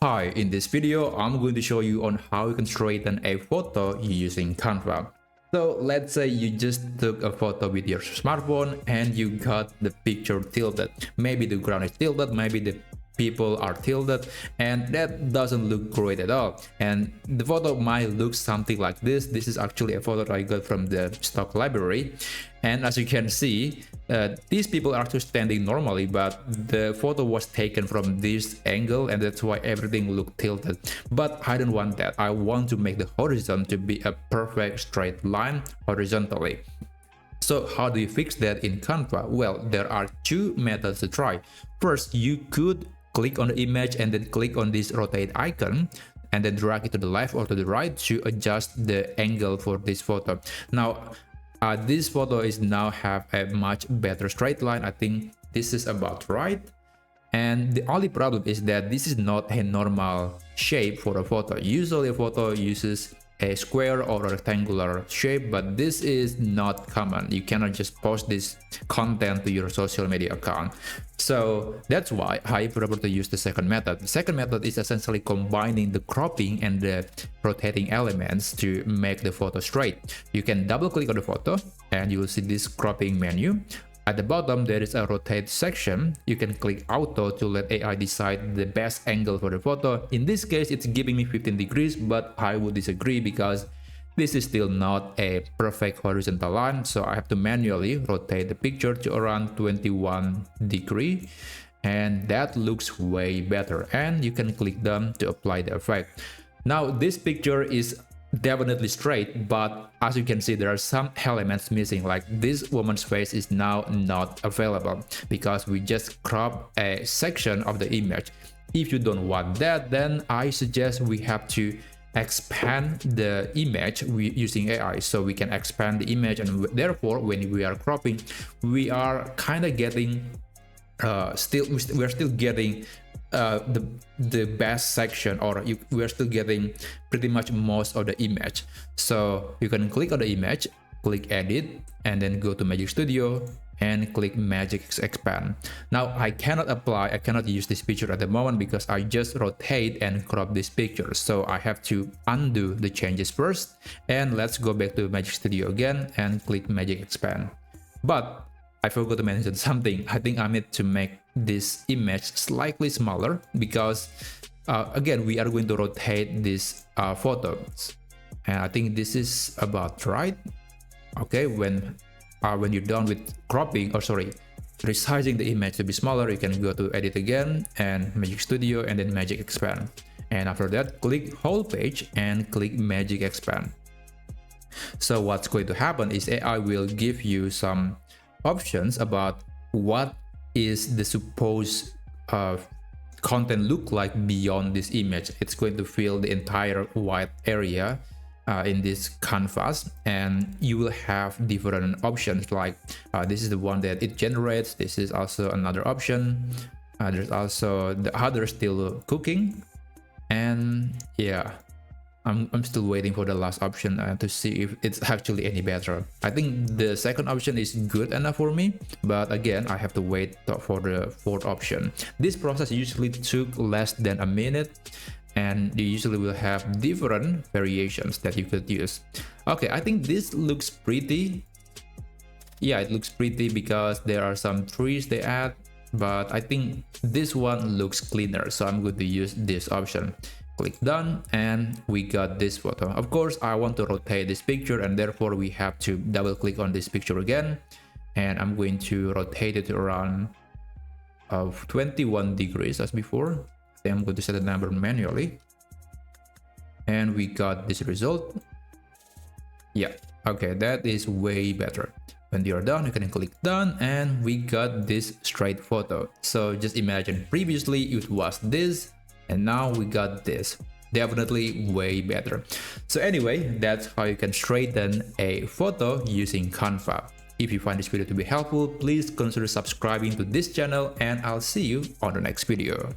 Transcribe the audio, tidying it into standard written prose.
Hi, in this video, I'm going to show you on how you can straighten a photo using Canva. So let's say you just took a photo with your smartphone and you got the picture tilted. Maybe the ground is tilted, maybe the people are tilted, and that doesn't look great at all. And the photo might look something like this. This is actually a photo I got from the stock library. And as you can see, these people are actually standing normally, but the photo was taken from this angle, and that's why everything looked tilted. But I don't want that. I want to make the horizon to be a perfect straight line horizontally. So how do you fix that in Canva? Well, there are two methods to try. First, you could click on the image and then click on this rotate icon and then drag it to the left or to the right to adjust the angle for this photo. Now, this photo is now have a much better straight line. I think this is about right. And the only problem is that this is not a normal shape for a photo. Usually a photo uses a square or a rectangular shape, but this is not common. You cannot just post this content to your social media account. So that's why I prefer to use the second method. The second method is essentially combining the cropping and the rotating elements to make the photo straight. You can double click on the photo and you will see this cropping menu. At the bottom, there is a rotate section. You can click auto to let AI decide the best angle for the photo. In this case, it's giving me 15 degrees, but I would disagree because this is still not a perfect horizontal line. So I have to manually rotate the picture to around 21 degree. And that looks way better. And you can click done to apply the effect. Now, this picture is definitely straight, but as you can see, there are some elements missing, like this woman's face is now not available because we just crop a section of the image. If you don't want that, then I suggest we have to expand the image using AI, so we can expand the image, and therefore when we are cropping, we are kind of getting we're still getting the best section, or we're still getting pretty much most of the image. So you can click on the image, click edit, and then go to Magic Studio and click Magic Expand. Now I cannot use this picture at the moment because I just rotate and crop this picture. So I have to undo the changes first, and let's go back to Magic Studio again and click Magic Expand. But I forgot to mention something. I think I need to make this image slightly smaller because again, we are going to rotate this photos, and I think this is about right. Okay, when you're done with cropping, or sorry, resizing the image to be smaller, you can go to edit again and Magic Studio and then Magic Expand. And after that, click whole page and click Magic Expand. So what's going to happen is AI will give you some options about what is the supposed content look like beyond this image. It's going to fill the entire white area in this canvas, and you will have different options, like this is the one that it generates. This is also another option. There's also the other still cooking, and yeah, I'm still waiting for the last option to see if it's actually any better. I think the second option is good enough for me, but again, I have to wait for the fourth option. This process usually took less than a minute, and you usually will have different variations that you could use. Okay, I think this looks pretty. Yeah, it looks pretty because there are some trees they add, but I think this one looks cleaner, so I'm going to use this option. Click done, and we got this photo. Of course, I want to rotate this picture, and therefore we have to double click on this picture again, and I'm going to rotate it around 21 degrees as before. Then I'm going to set the number manually, and we got this result. Yeah, okay, that is way better. When you're done, you can click done, and we got this straight photo. So just imagine, previously it was this, and now we got this. Definitely way better. So anyway, that's how you can straighten a photo using Canva. If you find this video to be helpful, please consider subscribing to this channel, and I'll see you on the next video.